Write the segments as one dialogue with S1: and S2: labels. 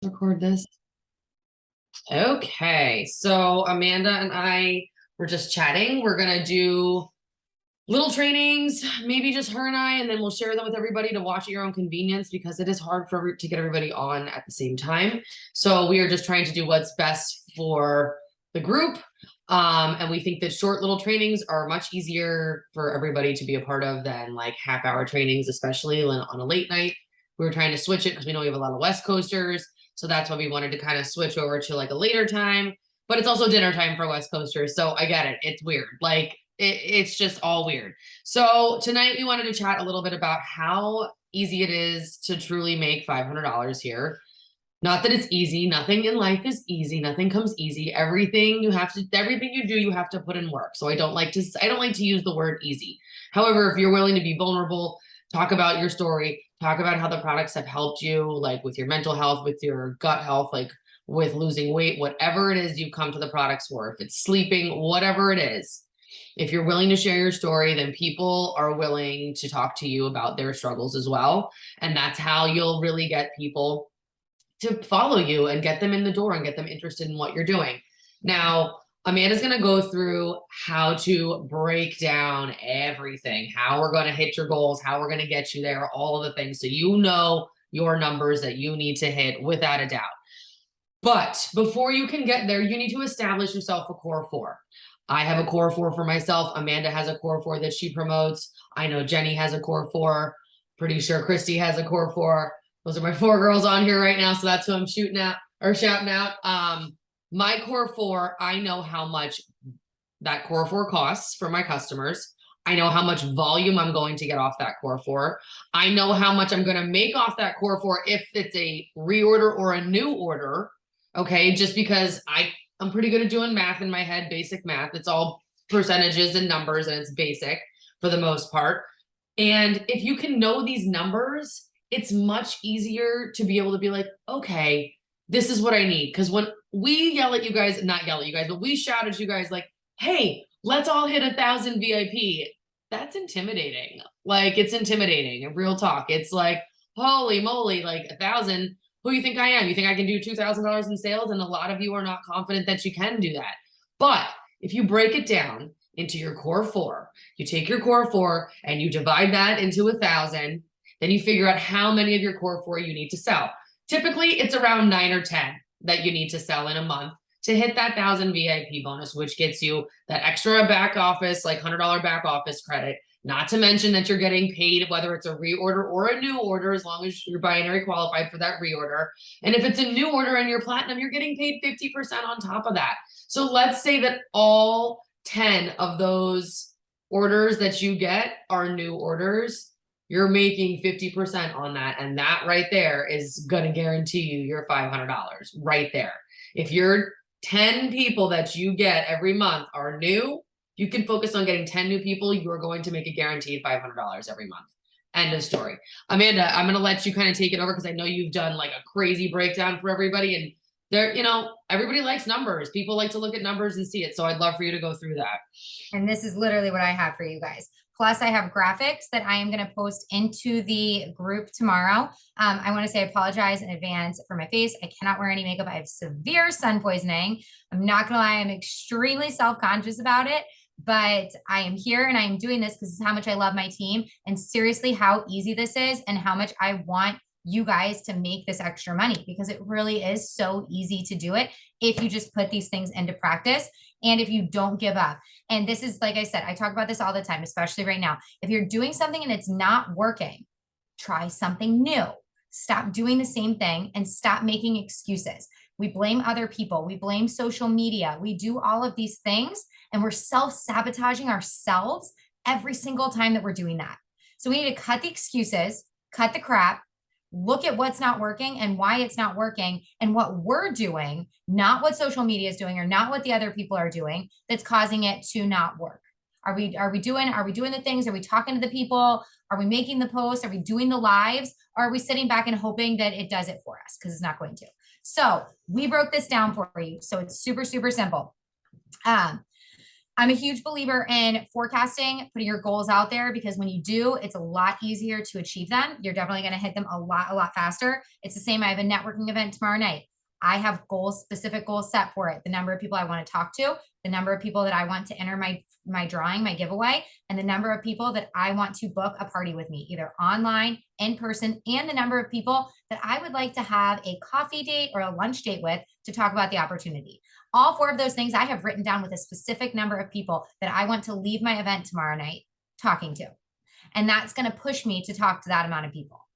S1: Record this. Okay, so Amanda and I were just chatting. We're gonna do little trainings, maybe just her and I, and then we'll share them with everybody to watch at your own convenience because it is hard to get everybody on at the same time. So we are just trying to do what's best for the group. And we think that short little trainings are much easier for everybody to be a part of than like half-hour trainings, especially on a late night. We were trying to switch it because we know we have a lot of West Coasters. So that's why we wanted to kind of switch over to like a later time, but it's also dinner time for West Coasters. So I get it. It's weird. Like it's just all weird. So tonight we wanted to chat a little bit about how easy it is to truly make $500 here. Not that it's easy. Nothing in life is easy. Nothing comes easy. Everything you do, you have to put in work. So I don't like to use the word easy. However, if you're willing to be vulnerable, talk about your story, talk about how the products have helped you, like with your mental health, with your gut health, like with losing weight, whatever it is you come to the products for, if it's sleeping, whatever it is. If you're willing to share your story, then people are willing to talk to you about their struggles as well. And that's how you'll really get people to follow you and get them in the door and get them interested in what you're doing. Now, Amanda's going to go through how to break down everything, how we're going to hit your goals, how we're going to get you there, all of the things. So you know your numbers that you need to hit without a doubt. But before you can get there, you need to establish yourself a core four. I have a core four for myself. Amanda has a core four that she promotes. I know Jenny has a core four. Pretty sure Christy has a core four. Those are my four girls on here right now. So that's who I'm shooting at or shouting out. My core four, I know how much that core four costs for my customers. I know how much volume I'm going to get off that core four. I know how much I'm going to make off that core four if it's a reorder or a new order. Okay, just because I'm pretty good at doing math in my head, basic math. It's all percentages and numbers and it's basic for the most part. And if you can know these numbers, it's much easier to be able to be like, okay, this is what I need. Because when we yell at you guys, not yell at you guys, but we shout at you guys like, hey, let's all hit 1,000 VIP. That's intimidating. Like it's intimidating. Real talk. It's like, holy moly, like 1,000. Who you think I am? You think I can do $2,000 in sales? And a lot of you are not confident that you can do that. But if you break it down into your core four, you take your core four and you divide that into 1,000, then you figure out how many of your core four you need to sell. Typically, it's around 9 or 10 that you need to sell in a month to hit that 1,000 VIP bonus, which gets you that extra back office, like $100 back office credit. Not to mention that you're getting paid, whether it's a reorder or a new order, as long as you're binary qualified for that reorder. And if it's a new order and you're platinum, you're getting paid 50% on top of that. So let's say that all 10 of those orders that you get are new orders. You're making 50% on that. And that right there is going to guarantee you your $500 right there. If your 10 people that you get every month are new, you can focus on getting 10 new people. You are going to make a guaranteed $500 every month. End of story. Amanda, I'm going to let you kind of take it over because I know you've done like a crazy breakdown for everybody. And there, everybody likes numbers. People like to look at numbers and see it. So I'd love for you to go through that.
S2: And this is literally what I have for you guys. Plus, I have graphics that I am going to post into the group tomorrow. I want to say I apologize in advance for my face. I cannot wear any makeup. I have severe sun poisoning. I'm not going to lie. I'm extremely self-conscious about it. But I am here and I am doing this because this is how much I love my team and seriously how easy this is and how much I want you guys to make this extra money because it really is so easy to do it if you just put these things into practice and if you don't give up. And this is, like I said, I talk about this all the time, especially right now. If you're doing something and it's not working, try something new. Stop doing the same thing and stop making excuses. We blame other people. We blame social media. We do all of these things and we're self-sabotaging ourselves every single time that we're doing that. So we need to cut the excuses, cut the crap, look at what's not working and why it's not working and what we're doing, not what social media is doing or not what the other people are doing that's causing it to not work. Are we doing the things? Are we talking to the people? Are we making the posts? Are we doing the lives? Or are we sitting back and hoping that it does it for us? Because it's not going to. So we broke this down for you. So it's super, super simple. I'm a huge believer in forecasting, putting your goals out there, because when you do, it's a lot easier to achieve them. You're definitely going to hit them a lot faster. It's the same. I have a networking event tomorrow night. I have goals, specific goals set for it. The number of people I want to talk to, the number of people that I want to enter my drawing, my giveaway, and the number of people that I want to book a party with me, either online, in person, and the number of people that I would like to have a coffee date or a lunch date with to talk about the opportunity. All 4 of those things I have written down with a specific number of people that I want to leave my event tomorrow night talking to. And that's going to push me to talk to that amount of people.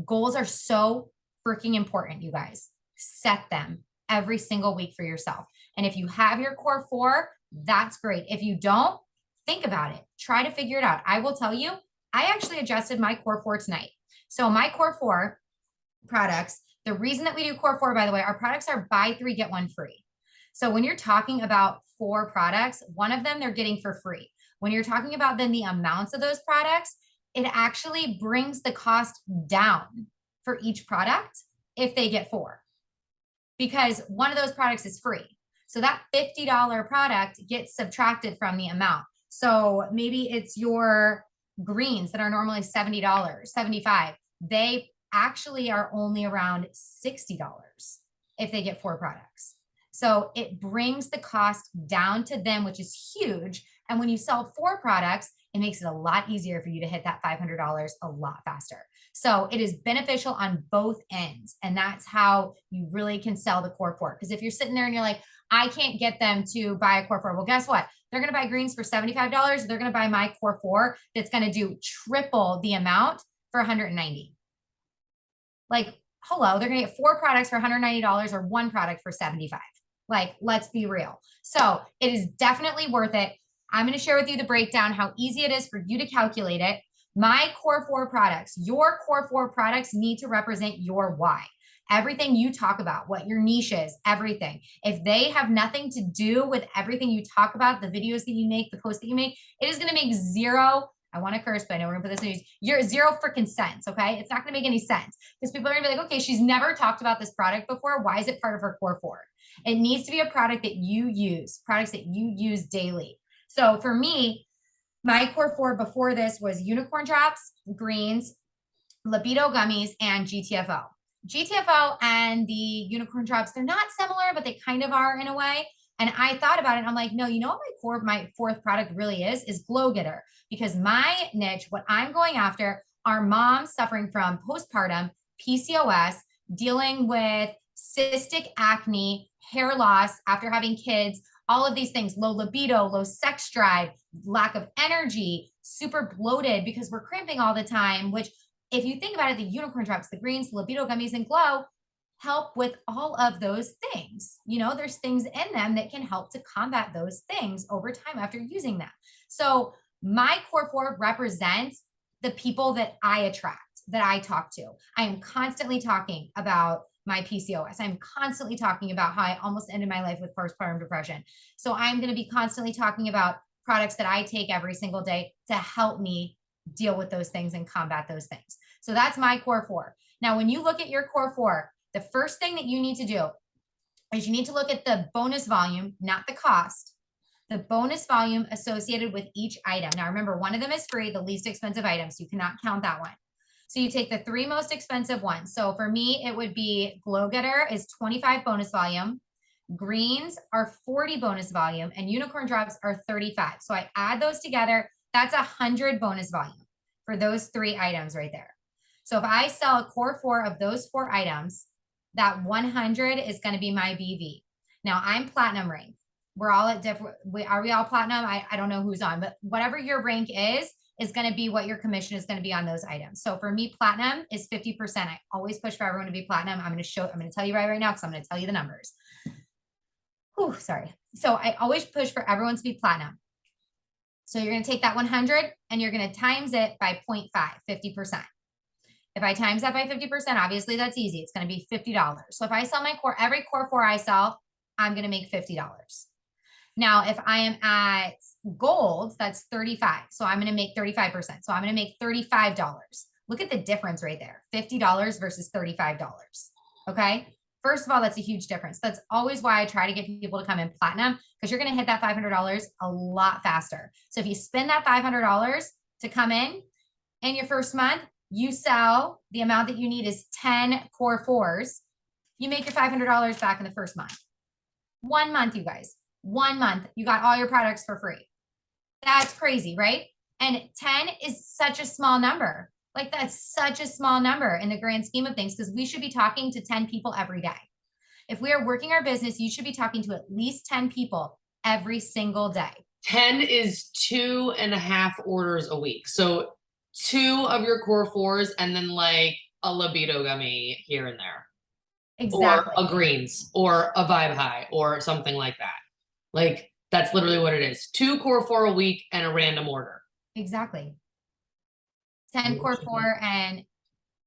S2: Goals are so freaking important, you guys. Set them every single week for yourself. And if you have your core 4, that's great. If you don't, think about it. Try to figure it out. I will tell you, I actually adjusted my core 4 tonight. So my core 4 products, the reason that we do core 4, by the way, our products are buy 3, get 1 free. So when you're talking about 4 products, one of them they're getting for free. When you're talking about then the amounts of those products, it actually brings the cost down for each product if they get 4. Because one of those products is free. So that $50 product gets subtracted from the amount. So maybe it's your greens that are normally $70, $75. They actually are only around $60 if they get 4 products. So it brings the cost down to them, which is huge. And when you sell 4 products, it makes it a lot easier for you to hit that $500 a lot faster. So it is beneficial on both ends. And that's how you really can sell the core 4. Because if you're sitting there and you're like, I can't get them to buy a core 4. Well, guess what? They're going to buy greens for $75. They're going to buy my core 4 that's going to do triple the amount for $190. Like, hello, they're going to get 4 products for $190 or 1 product for $75. Like, let's be real. So it is definitely worth it. I'm going to share with you the breakdown, how easy it is for you to calculate it. My core 4 products, your core 4 products need to represent your why. Everything you talk about, what your niche is, everything. If they have nothing to do with everything you talk about, the videos that you make, the posts that you make, it is going to make zero, I want to curse, but I know we're going to put this in news, you're zero freaking sense, okay? It's not going to make any sense because people are going to be like, okay, she's never talked about this product before. Why is it part of her core 4? It needs to be a product that you use, products that you use daily. So for me, my core 4 before this was unicorn drops, greens, libido gummies, and GTFO. GTFO and the unicorn drops, they're not similar, but they kind of are in a way. And I thought about it and I'm like, no, you know what my 4th product really is Glow Getter, because my niche, what I'm going after are moms suffering from postpartum PCOS, dealing with cystic acne, hair loss after having kids, all of these things, low libido, low sex drive, lack of energy, super bloated because we're cramping all the time, which if you think about it, the unicorn drops, the greens, libido gummies, and glow help with all of those things. You know, there's things in them that can help to combat those things over time after using them. So my core 4 represents the people that I attract, that I talk to. I am constantly talking about my PCOS. I'm constantly talking about how I almost ended my life with postpartum depression. So I'm going to be constantly talking about products that I take every single day to help me deal with those things and combat those things. So that's my core 4. Now, when you look at your core 4, the first thing that you need to do is you need to look at the bonus volume, not the cost, the bonus volume associated with each item. Now, remember, one of them is free, the least expensive item, so you cannot count that one. So you take the 3 most expensive ones. So for me, it would be Glow Getter is 25 bonus volume. Greens are 40 bonus volume and unicorn drops are 35. So I add those together. That's 100 bonus volume for those 3 items right there. So if I sell a core 4 of those 4 items, that 100 is going to be my BV. Now I'm platinum rank. We're all at different, are we all platinum? I don't know who's on, but whatever your rank is going to be what your commission is going to be on those items. So for me, platinum is 50%. I always push for everyone to be platinum. I'm going to tell you right now, because I'm going to tell you the numbers. Whew, sorry. So I always push for everyone to be platinum. So you're going to take that 100 and you're going to times it by 0.5, 50%. If I times that by 50%, obviously that's easy. It's going to be $50. So if I sell my core, every core 4 I sell, I'm going to make $50. Now, if I am at gold, that's 35. So I'm going to make 35%. So I'm going to make $35. Look at the difference right there. $50 versus $35. Okay. First of all, that's a huge difference. That's always why I try to get people to come in platinum, because you're going to hit that $500 a lot faster. So if you spend that $500 to come in your first month, you sell the amount that you need is 10 core fours. You make your $500 back in the first month. 1 month, you guys, 1 month, you got all your products for free. That's crazy, right? And 10 is such a small number. Like that's such a small number in the grand scheme of things, because we should be talking to 10 people every day. If we are working our business, you should be talking to at least 10 people every single day.
S1: 10 is 2.5 orders a week. So 2 of your core fours and then like a libido gummy here and there.
S2: Exactly.
S1: Or a greens or a vibe high or something like that. Like that's literally what it is. 2 core 4 a week and a random order.
S2: Exactly. 10 core 4, and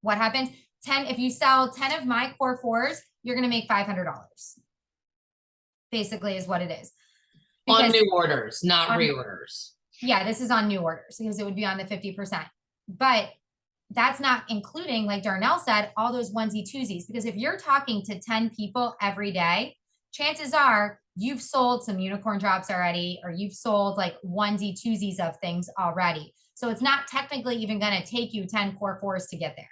S2: what happens? 10, if you sell 10 of my core 4s, you're going to make $500. Basically is what it is.
S1: On
S2: Because
S1: new orders, not reorders.
S2: yeah, this is on new orders because it would be on the 50%. But that's not including, like Darnell said, all those onesie twosies. Because if you're talking to 10 people every day, chances are you've sold some unicorn drops already, or you've sold like onesie twosies of things already. So it's not technically even going to take you 10 core 4s to get there.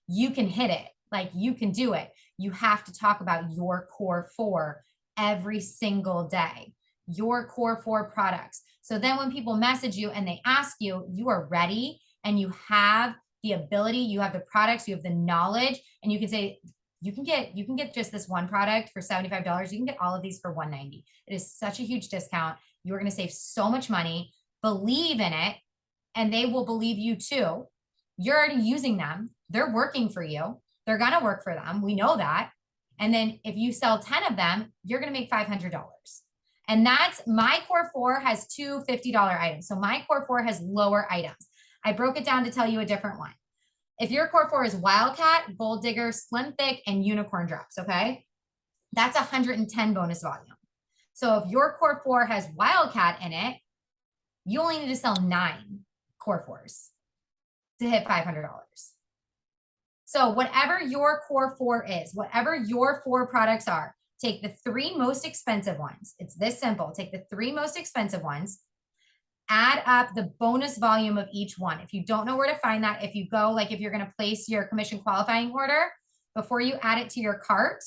S2: You can hit it. Like you can do it. You have to talk about your core 4 every single day, your core 4 products. So then when people message you and they ask you, you are ready and you have the ability, you have the products, you have the knowledge, and you can say, you can get just this one product for $75. You can get all of these for $190. It is such a huge discount. You're going to save so much money. Believe in it, and they will believe you too. You're already using them. They're working for you. They're going to work for them. We know that. And then if you sell 10 of them, you're going to make $500. And that's my core 4 has 2 $50 items. So my core 4 has lower items. I broke it down to tell you a different one. If your core 4 is Wildcat, Gold Digger, Slim Thick, and Unicorn Drops, okay? That's 110 bonus volume. So if your core 4 has Wildcat in it, you only need to sell 9 core 4s to hit $500. So whatever your core 4 is, whatever your 4 products are, take the 3 most expensive ones. It's this simple. Take the 3 most expensive ones, add up the bonus volume of each one. If you don't know where to find that, if you go, like if you're going to place your commission qualifying order, before you add it to your cart,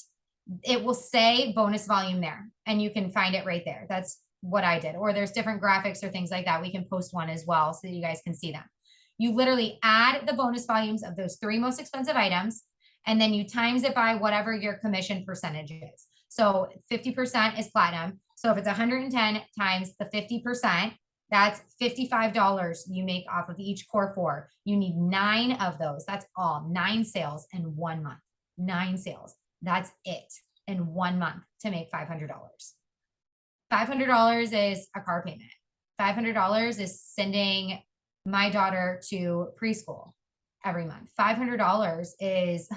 S2: it will say bonus volume there, and you can find it right there. That's what I did. Or there's different graphics or things like that. We can post one as well so that you guys can see them. You literally add the bonus volumes of those 3 most expensive items, and then you times it by whatever your commission percentage is. So 50% is platinum. So if it's 110 times the 50%, that's $55 you make off of each core 4. You need 9 of those. That's all. 9 sales in 1 month. 9 sales. That's it in 1 month to make $500. $500 is a car payment. $500 is sending my daughter to preschool every month. $500 is,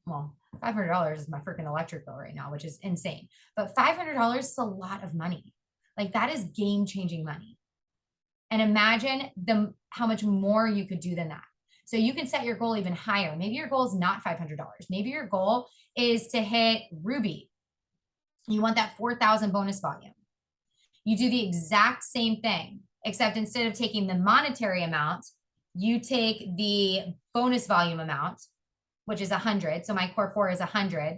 S2: well, $500 is my freaking electric bill right now, which is insane. But $500 is a lot of money. Like that is game-changing money. And imagine how much more you could do than that. So you can set your goal even higher. Maybe your goal is not $500. Maybe your goal is to hit Ruby. You want that 4,000 bonus volume. You do the exact same thing, except instead of taking the monetary amount, you take the bonus volume amount, which is 100. So my core 4 is 100.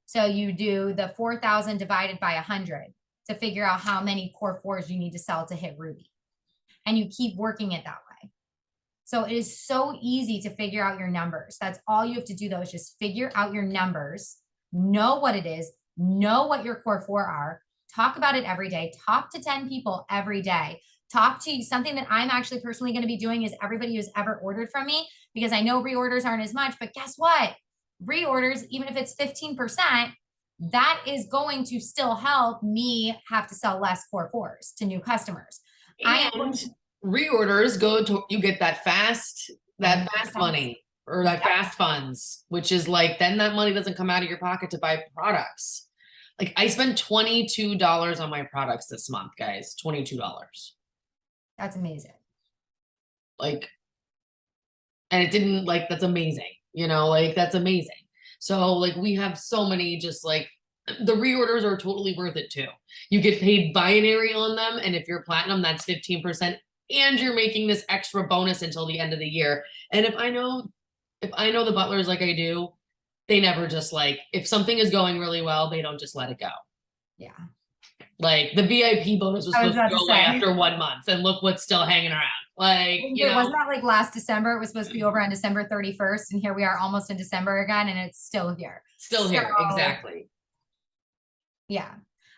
S2: So you do the 4,000 divided by 100 to figure out how many core 4s you need to sell to hit Ruby. And you keep working it that way. So it is so easy to figure out your numbers. That's all you have to do though, is just figure out your numbers, know what it is, know what your core 4 are, talk about it every day, talk to 10 people every day, talk to something that I'm actually personally going to be doing is everybody who's ever ordered from me, because I know reorders aren't as much, but guess what? Reorders, even if it's 15%, that is going to still help me have to sell less core 4s to new customers.
S1: And reorders go to, you get that fast money or that fast funds, which is like, then that money doesn't come out of your pocket to buy products. Like I spent $22 on my products this month, guys, $22.
S2: That's amazing.
S1: Like, and it didn't like, that's amazing. You know, like that's amazing. So like we have so many just like the reorders are totally worth it too. You get paid binary on them, and if you're platinum, that's 15%, and you're making this extra bonus until the end of the year. And if I know the butlers like I do, they never just like if something is going really well, they don't just let it go.
S2: Yeah.
S1: Like the VIP bonus was
S2: I was
S1: supposed to
S2: about to
S1: go away
S2: say.
S1: after 1 month, and look what's still hanging around. Like, you know,
S2: Wasn't that like last December? It was supposed to be over on December 31st, and here we are almost in December again, and it's still here.
S1: still here.
S2: So,
S1: Exactly.
S2: Yeah.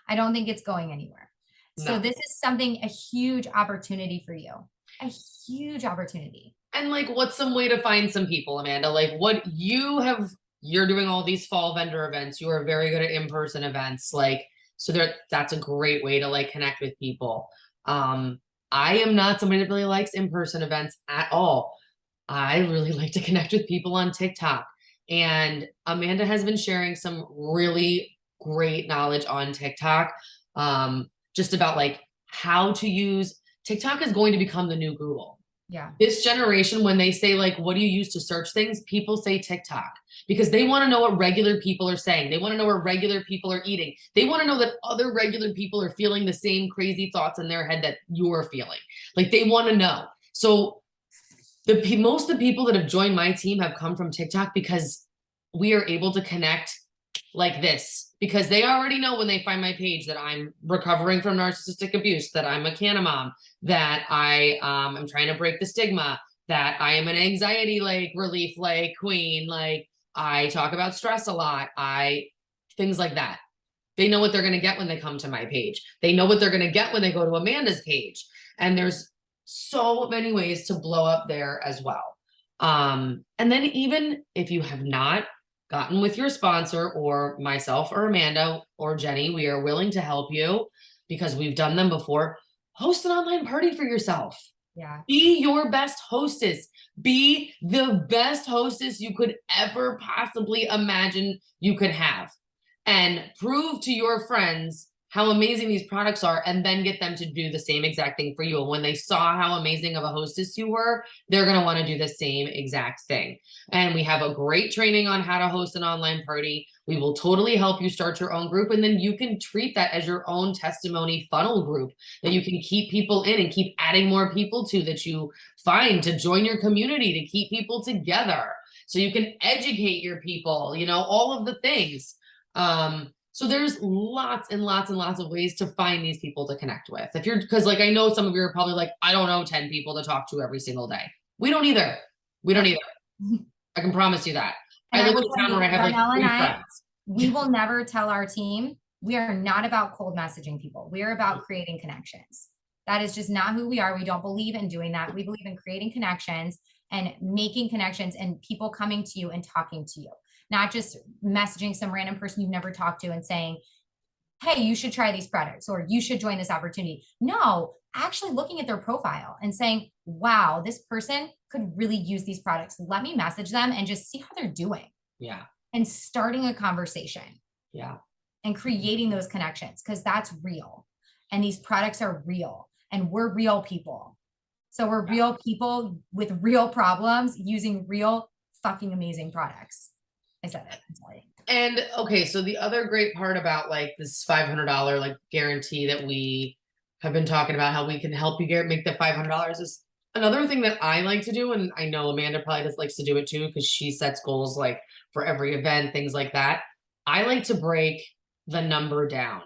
S2: I don't think it's going anywhere. So
S1: No.
S2: this is something, a huge opportunity for you. A huge opportunity.
S1: And like, what's some way to find some people, Amanda? Like what you're doing all these fall vendor events. You are very good at in-person events. Like, so that's a great way to like connect with people. I am not somebody that really likes in-person events at all. I really like to connect with people on TikTok. And Amanda has been sharing some really great knowledge on TikTok. Just about like how to use TikTok is going to become the new Google.
S2: Yeah.
S1: This generation, when they say like, what do you use to search things? People say TikTok because they want to know what regular people are saying. They want to know what regular people are eating. They want to know that other regular people are feeling the same crazy thoughts in their head that you're feeling. Like they want to know. So most of the people that have joined my team have come from TikTok because we are able to connect like this, because they already know when they find my page that I'm recovering from narcissistic abuse, that I'm a Canna mom, that I am trying to break the stigma, that I am an anxiety like relief like queen, like I talk about stress a lot, things like that. They know what they're going to get when they come to my page. They know what they're going to get when they go to Amanda's page. And there's so many ways to blow up there as well. And then even if you have not gotten with your sponsor or myself or Amanda or Jenny, we are willing to help you because we've done them before. Host an online party for yourself.
S2: Yeah.
S1: Be your best hostess. Be the best hostess you could ever possibly imagine you could have. And prove to your friends how amazing these products are, and then get them to do the same exact thing for you. And when they saw how amazing of a hostess you were, they're going to want to do the same exact thing. And we have a great training on how to host an online party. We will totally help you start your own group. And then you can treat that as your own testimony funnel group that you can keep people in and keep adding more people to, that you find to join your community, to keep people together. So you can educate your people, you know, all of the things. So there's lots and lots and lots of ways to find these people to connect with. Because like I know some of you are probably like, I don't know 10 people to talk to every single day. We don't either. I can promise you that.
S2: And
S1: I live in a town where I have like 3 friends.
S2: We will never tell our team, we are not about cold messaging people. We are about creating connections. That is just not who we are. We don't believe in doing that. We believe in creating connections and making connections and people coming to you and talking to you. Not just messaging some random person you've never talked to and saying, hey, you should try these products or you should join this opportunity. No, actually looking at their profile and saying, wow, this person could really use these products. Let me message them and just see how they're doing.
S1: Yeah.
S2: And starting a conversation.
S1: Yeah.
S2: And creating those connections, because that's real. And these products are real. And we're real people. So we're real people with real problems using real fucking amazing products. I said it. I'm sorry.
S1: And okay, so the other great part about like this $500 like guarantee that we have been talking about, how we can help you make the $500, is another thing that I like to do. And I know Amanda probably just likes to do it too, because she sets goals like for every event, things like that. I like to break the number down.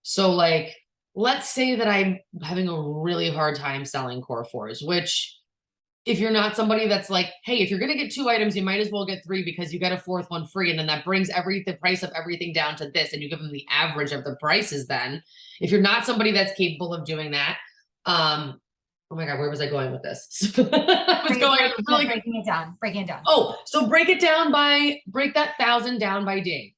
S1: So like, let's say that I'm having a really hard time selling Core 4s, which if you're not somebody that's like, hey, if you're going to get 2 items, you might as well get 3 because you get a 4th one free. And then that brings the price of everything down to this. And you give them the average of the prices. Then if you're not somebody that's capable of doing that, oh my God, where was I going with this? Breaking
S2: it down.
S1: Oh, so break that 1,000 down by day.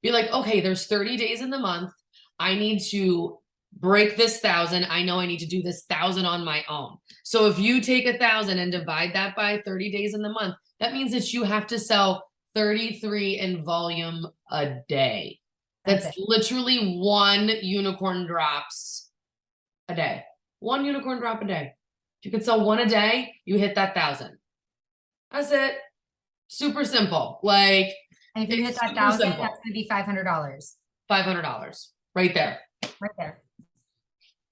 S1: Be like, okay, there's 30 days in the month. I need to break this 1,000. I know I need to do this 1,000 on my own. So if you take 1,000 and divide that by 30 days in the month, that means that you have to sell 33 in volume a day. That's literally 1 unicorn drops a day. 1 unicorn drop a day. If you could sell 1 a day, you hit that 1,000. That's it. Super simple. Like,
S2: And if you hit
S1: It's
S2: that
S1: super
S2: 1,000,
S1: simple.
S2: that's gonna be $500
S1: $500 right there.
S2: right there.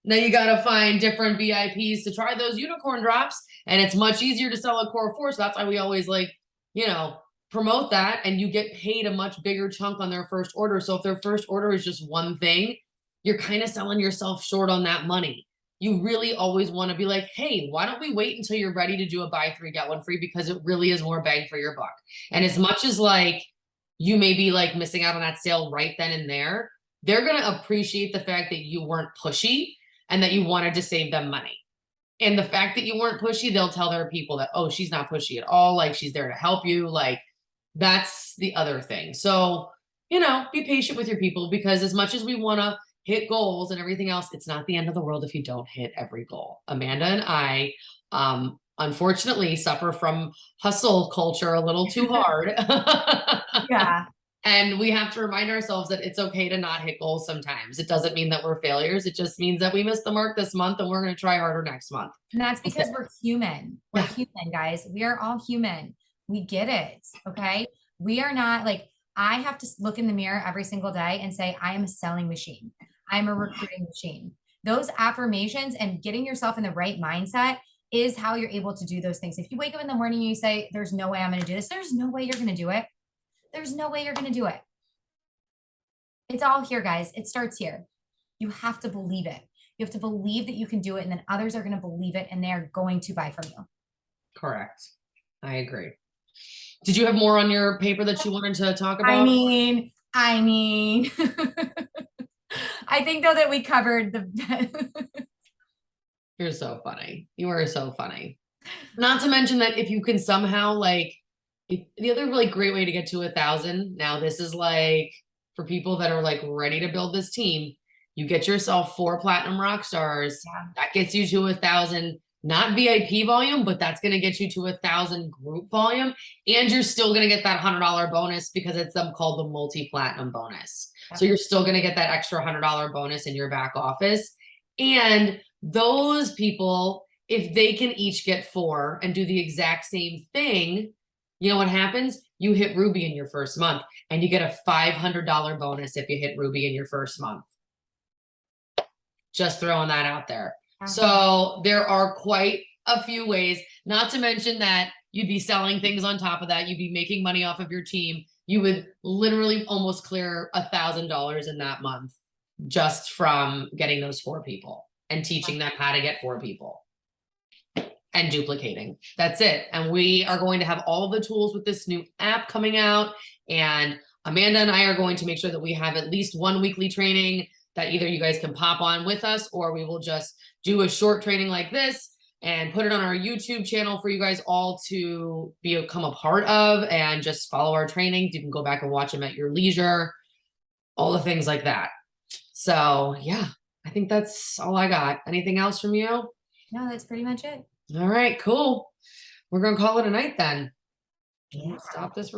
S1: Now you got to find different VIPs to try those unicorn drops, and it's much easier to sell a core four. So that's why we always like, promote that, and you get paid a much bigger chunk on their first order. So if their first order is just one thing, you're kind of selling yourself short on that money. You really always want to be like, hey, why don't we wait until you're ready to do a buy three, get one free? Because it really is more bang for your buck. And as much as like you may be like missing out on that sale right then and there, they're going to appreciate the fact that you weren't pushy and that you wanted to save them money. And the fact that you weren't pushy, they'll tell their people that, oh, she's not pushy at all. Like, she's there to help you. Like, that's the other thing. So, be patient with your people, because as much as we want to hit goals and everything else, it's not the end of the world if you don't hit every goal. Amanda and I, unfortunately, suffer from hustle culture a little too hard.
S2: Yeah.
S1: And we have to remind ourselves that it's okay to not hit goals sometimes. It doesn't mean that we're failures. It just means that we missed the mark this month and we're going to try harder next month.
S2: And that's because we're human. We're
S1: Yeah.
S2: human, guys. We are all human. We get it. Okay. We are not like, I have to look in the mirror every single day and say, I am a selling machine. I'm a recruiting machine. Those affirmations and getting yourself in the right mindset is how you're able to do those things. If you wake up in the morning and you say, there's no way I'm going to do this, there's no way you're going to do it. There's no way you're going to do it. It's all here, guys. It starts here. You have to believe it. You have to believe that you can do it, and then others are going to believe it, and they're going to buy from you.
S1: Correct. I agree. Did you have more on your paper that you wanted to talk about?
S2: I mean, I think though that we covered the.
S1: You're so funny. You are so funny. Not to mention that if you can somehow the other really great way to get to 1,000. Now this is like for people that are like ready to build this team. You get yourself 4 platinum rock stars.
S2: Yeah.
S1: That gets you to 1,000, not VIP volume, but that's going to get you to 1,000 group volume. And you're still going to get that $100 bonus, because it's called the multi-platinum bonus.
S2: Yeah.
S1: So you're still going to get that extra $100 bonus in your back office. And those people, if they can each get 4 and do the exact same thing, you know what happens? You hit Ruby in your first month, and you get a $500 bonus if you hit Ruby in your first month. Just throwing that out there. So there are quite a few ways, not to mention that you'd be selling things on top of that. You'd be making money off of your team. You would literally almost clear $1,000 in that month just from getting those 4 people and teaching them how to get 4 people and duplicating. That's it. And we are going to have all the tools with this new app coming out. And Amanda and I are going to make sure that we have at least 1 weekly training that either you guys can pop on with us, or we will just do a short training like this and put it on our YouTube channel for you guys all to become a part of, and just follow our trainings. You can go back and watch them at your leisure, all the things like that. So yeah, I think that's all I got. Anything else from you?
S2: No, that's pretty much it.
S1: All right, cool. We're going to call it a night then.
S2: Yeah.
S1: Stop this recording.